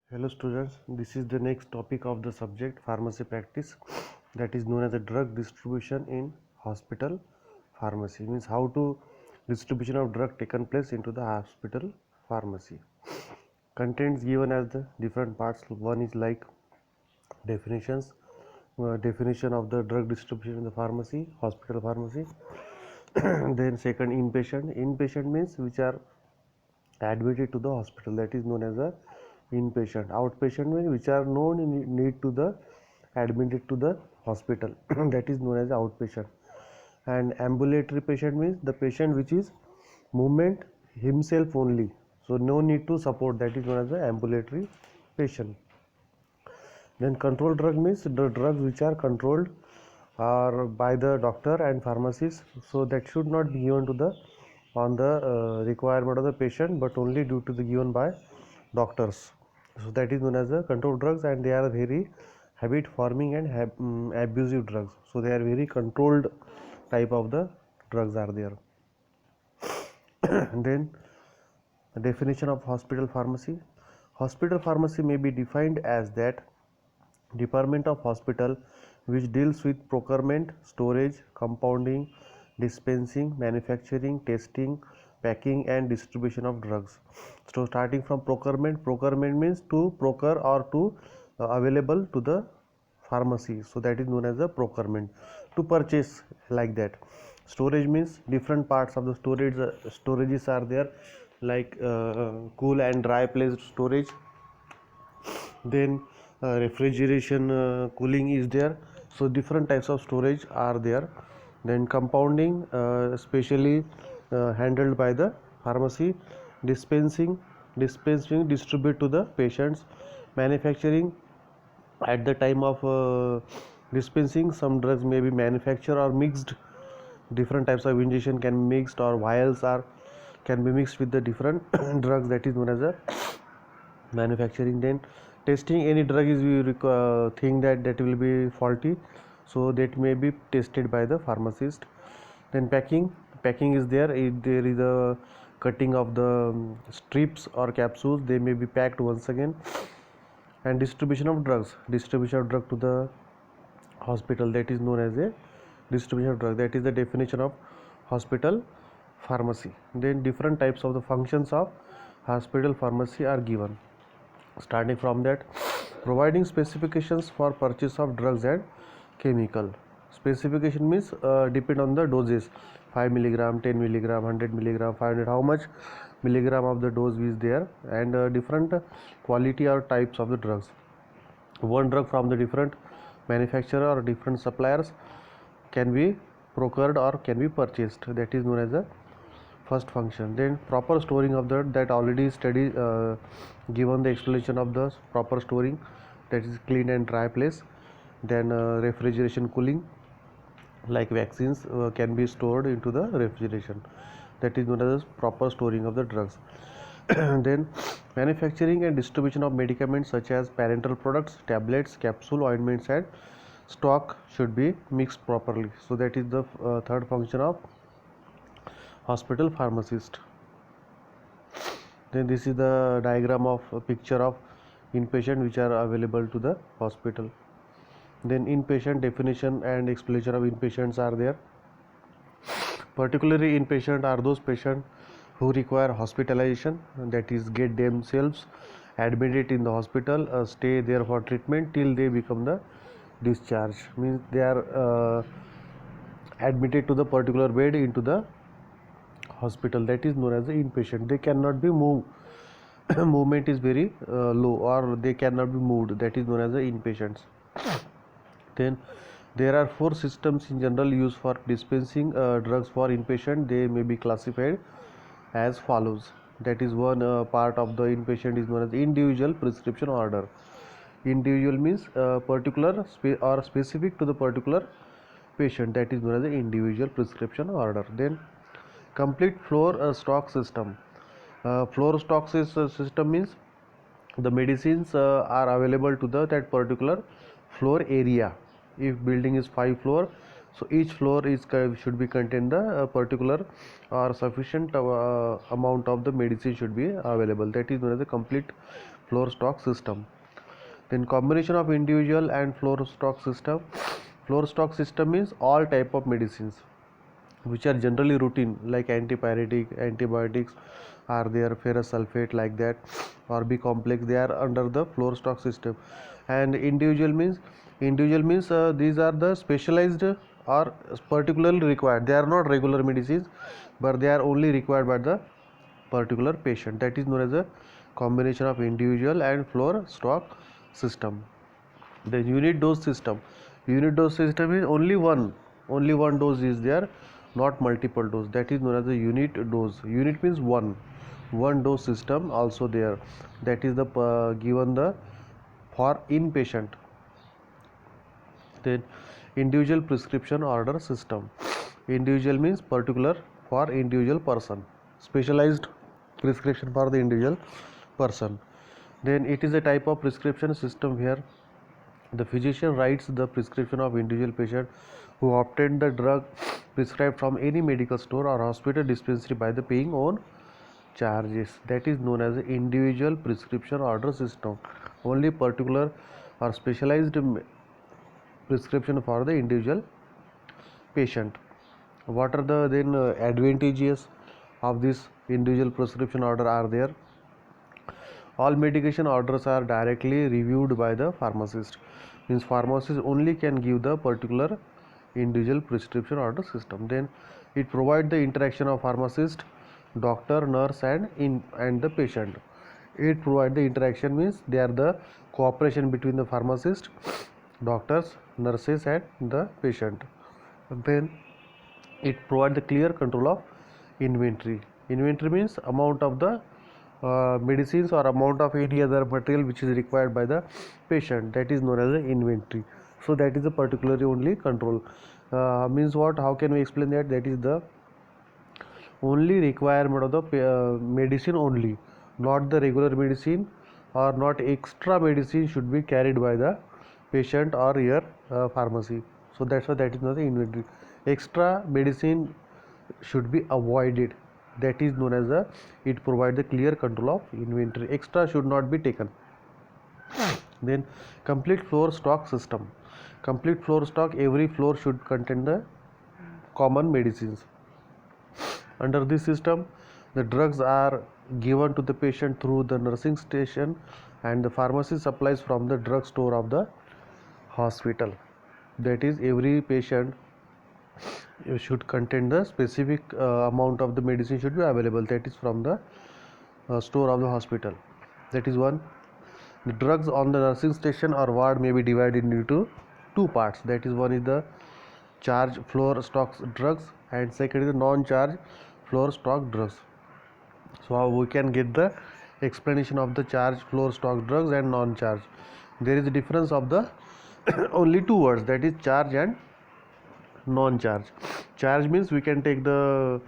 Hello students, this is the next topic of the subject pharmacy practice, that is known as a drug distribution in hospital pharmacy. Means how to distribution of drug taken place into the hospital pharmacy. Contents given as the different parts. One is like definitions, definition of the drug distribution in the pharmacy, hospital pharmacy. Then second, inpatient means which are admitted to the hospital, that is known as a inpatient. Outpatient means which are known in need to the admitted to the hospital that is known as outpatient. And ambulatory patient means the patient which is movement himself only, so no need to support, that is known as the ambulatory patient. Then controlled drug means the drugs which are controlled or by the doctor and pharmacist, so that should not be given to the on the requirement of the patient, but only due to the given by doctors. So that is known as the controlled drugs, and they are very habit forming and abusive drugs, so they are very controlled type of the drugs are there. Then definition of hospital pharmacy. Hospital pharmacy may be defined as that department of hospital which deals with procurement, storage, compounding, dispensing, manufacturing, testing, packing and distribution of drugs. So starting from procurement means to procure or to available to the pharmacy, so that is known as the procurement, to purchase, like that. Storage means different parts of the storages are there, like cool and dry place storage. Then refrigeration, cooling is there, so different types of storage are there. Then compounding, especially handled by the pharmacy. Dispensing distribute to the patients. Manufacturing, at the time of dispensing, some drugs may be manufactured or mixed, different types of injection can be mixed, or vials are can be mixed with the different drugs, that is known as a manufacturing. Then testing, any drug is we think that will be faulty, so that may be tested by the pharmacist. Then packing is there. If there is a cutting of the strips or capsules, they may be packed once again. And distribution of drug to the hospital, that is known as a distribution of drug. That is the definition of hospital pharmacy. Then different types of the functions of hospital pharmacy are given. Starting from that, providing specifications for purchase of drugs and chemical. Specification means depend on the doses, 5 milligram, 10 milligram, 100 milligram, 500, how much milligram of the dose is there, and different quality or types of the drugs. One drug from the different manufacturer or different suppliers can be procured or can be purchased, that is known as the first function. Then proper storing of that already study given the explanation of the proper storing, that is clean and dry place. Then refrigeration, cooling, like vaccines can be stored into the refrigeration, that is known as proper storing of the drugs. Then manufacturing and distribution of medicaments such as parenteral products, tablets, capsule, ointments and stock should be mixed properly, so that is the third function of hospital pharmacist. Then this is the diagram of a picture of inpatient which are available to the hospital. Then inpatient definition and explanation of inpatients are there. Particularly inpatient are those patients who require hospitalization, that is get themselves admitted in the hospital, stay there for treatment till they become the discharge, means they are admitted to the particular bed into the hospital, that is known as the inpatient. They cannot be moved movement is very low, or they cannot be moved, that is known as the inpatients. Then there are 4 systems in general used for dispensing drugs for inpatient. They may be classified as follows. That is one part of the inpatient is known as individual prescription order. Individual means particular or specific to the particular patient, that is known as the individual prescription order. Then complete floor stock system. Floor stock system means the medicines are available to that particular floor area. If building is 5 floor, so each floor is should be contain the particular or sufficient amount of the medicine should be available, that is known as the complete floor stock system. Then combination of individual and floor stock system. Floor stock system means all type of medicines which are generally routine, like antibiotics are there, ferrous sulfate like that, or B complex, they are under the floor stock system. And individual means these are the specialized or particularly required. They are not regular medicines, but they are only required by the particular patient. That is known as a combination of individual and floor stock system. The unit dose system. Unit dose system is only one dose is there, not multiple dose. That is known as the unit dose. Unit means one dose system also there. That is the given the for inpatient. Then individual prescription order system. Individual means particular for individual person. Specialized prescription for the individual person. Then it is a type of prescription system where the physician writes the prescription of individual patient who obtained the drug prescribed from any medical store or hospital dispensary by the paying own charges. That is known as the individual prescription order system. Only particular or specialized prescription for the individual patient. What are the then advantages of this individual prescription order are there? All medication orders are directly reviewed by the pharmacist. Means pharmacist only can give the particular individual prescription order system. Then it provides the interaction of pharmacist, doctor, nurse and the patient. It provides the interaction means they are the cooperation between the pharmacist, doctors, nurses and the patient. Then it provides the clear control of inventory. Inventory means amount of the medicines or amount of any other material which is required by the patient. That is known as the inventory. So that is a particularly only control. Means what? How can we explain that? That is the only requirement of the medicine only, not the regular medicine or not extra medicine should be carried by the patient or your pharmacy. So that's why that is not the inventory. Extra medicine should be avoided. That is known as it provides the clear control of inventory. Extra should not be taken. Then complete floor stock system. Complete floor stock, every floor should contain the common medicines. Under this system, the drugs are given to the patient through the nursing station and the pharmacy supplies from the drug store of the hospital. That is, every patient should contain the specific amount of the medicine should be available. That is from the store of the hospital. That is one. The drugs on the nursing station or ward may be divided into two parts. That is, one is the charge floor stock drugs and second is the non-charge floor stock drugs. So how we can get the explanation of the charge floor stock drugs and non-charge? There is a difference of the only two words, that is charge and non-charge. Charge means we can take the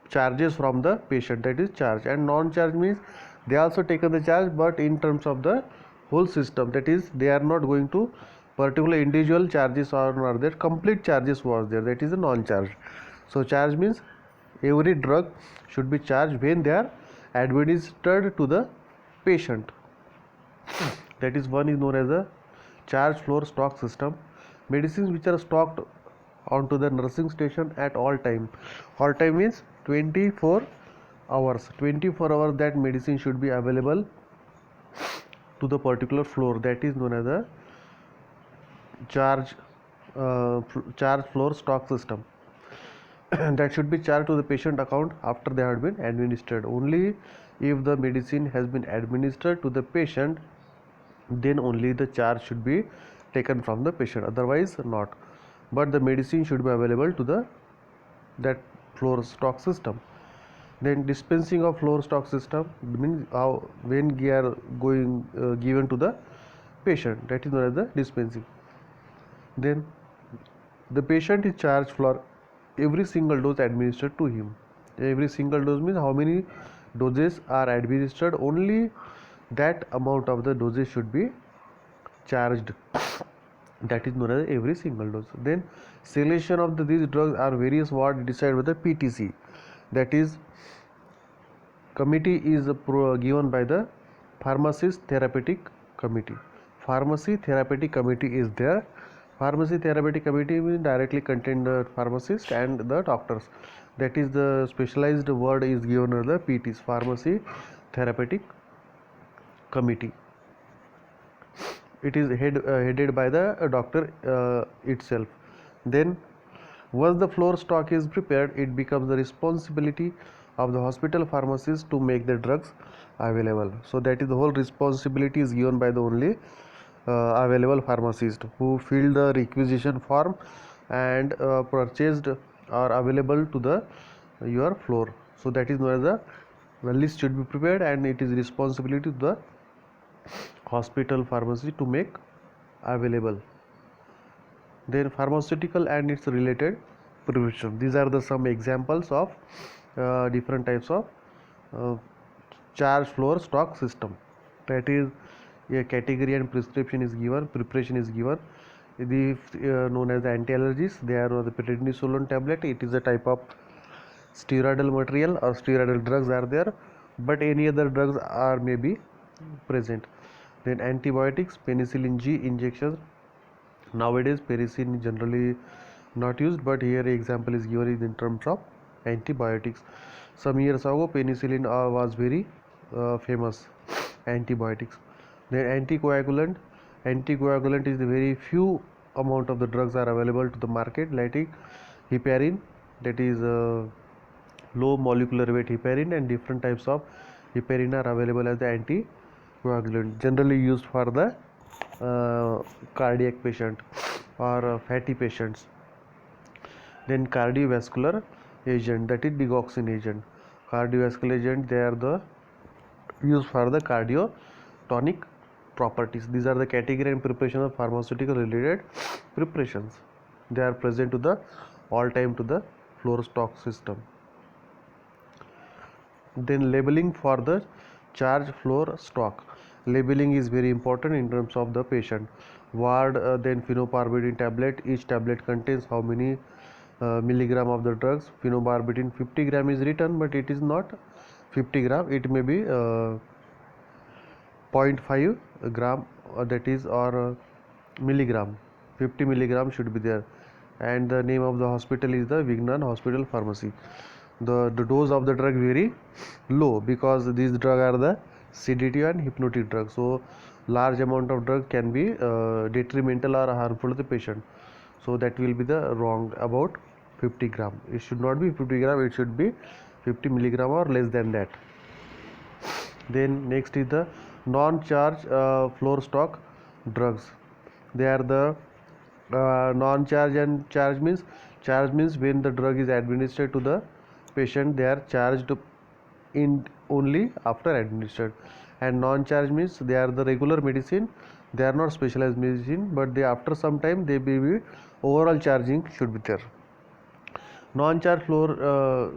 charges from the patient, that is charge, and non-charge means they also taken the charge but in terms of the whole system, that is they are not going to particular individual charges or not there, complete charges was there, that is a non-charge. So charge means every drug should be charged when they are administered to the patient. That is one is known as a charge floor stock system. Medicines which are stocked onto the nursing station at all time. All time means 24 hours. 24 hours that medicine should be available to the particular floor. That is known as a charge floor stock system. That should be charged to the patient account after they have been administered. Only if the medicine has been administered to the patient, then only the charge should be taken from the patient, otherwise not. But the medicine should be available to that floor stock system. Then dispensing of floor stock system means how when we are going given to the patient, that is known as the dispensing. Then the patient is charged for every single dose administered to him. Every single dose means how many doses are administered, only that amount of the doses should be charged. That is known as every single dose. Then selection of these drugs are various what decided by the PTC. That is, committee is given by the pharmacist therapeutic committee. Pharmacy therapeutic committee is there. Pharmacy therapeutic committee will directly contain the pharmacist and the doctors. That is the specialized word is given under the PTs, pharmacy therapeutic committee. It is headed by the doctor itself. Then once the floor stock is prepared, it becomes the responsibility of the hospital pharmacist to make the drugs available. So that is the whole responsibility is given by the only available pharmacist who filled the requisition form and purchased or available to the your floor. So that is known as the list should be prepared, and it is responsibility to the hospital pharmacy to make available. Then pharmaceutical and its related preparation. These are the some examples of different types of charge floor stock system. That is, a category and prescription is given, preparation is given. The known as the anti-allergies, they are the prednisolone tablet. It is a type of steroidal material or steroidal drugs are there, but any other drugs are may be present. Then antibiotics, penicillin G injections. Nowadays penicillin is generally not used, but here example is given in terms of antibiotics. Some years ago penicillin was very famous antibiotics. Then anticoagulant is the very few amount of the drugs are available to the market, like heparin, that is low molecular weight heparin, and different types of heparin are available as the anticoagulant, generally used for the cardiac patient or fatty patients. Then cardiovascular agent, that is digoxin agent. Cardiovascular agent, they are the used for the cardiotonic properties. These are the category and preparation of pharmaceutical related preparations. They are present to the all time to the floor stock system. Then labeling for the charge floor stock. Labeling is very important in terms of the patient. Ward, then phenobarbital tablet. Each tablet contains how many milligram of the drugs. Phenobarbital 50 gram is written, but it is not 50 gram. It may be 0.5 gram, that is, or milligram. 50 milligram should be there. And the name of the hospital is the Vignan Hospital Pharmacy. The dose of the drug very low, because these drugs are the sedative and hypnotic drugs. So large amount of drug can be detrimental or harmful to the patient. So that will be the wrong about 50 gram. It should not be 50 gram. It should be 50 milligram or less than that. Then next is the non-charge floor stock drugs. They are the non-charge, and charge means when the drug is administered to the patient, they are charged in only after administered. And non-charge means they are the regular medicine. They are not specialized medicine, but they after some time they will be overall charging should be there. Non-charge floor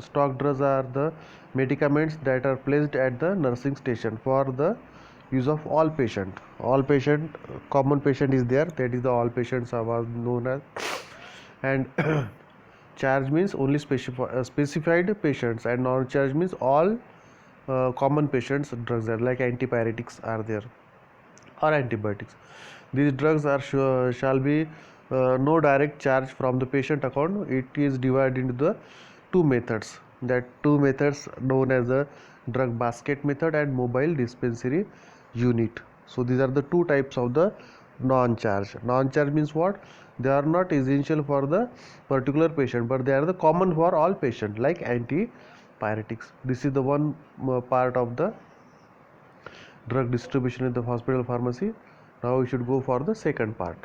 stock drugs are the medicaments that are placed at the nursing station for the use of all patient. All patient, common patient is there, that is the all patients are known as. And charge means only specified patients, and non-charge means all common patients drugs are like antipyretics are there or antibiotics. These drugs are shall be no direct charge from the patient account. It is divided into the two methods. That two methods known as the drug basket method and mobile dispensary unit. So these are the two types of the non-charge. Non-charge means what? They are not essential for the particular patient, but they are the common for all patients, like antipyretics. This is the one part of the drug distribution in the hospital pharmacy. Now we should go for the second part.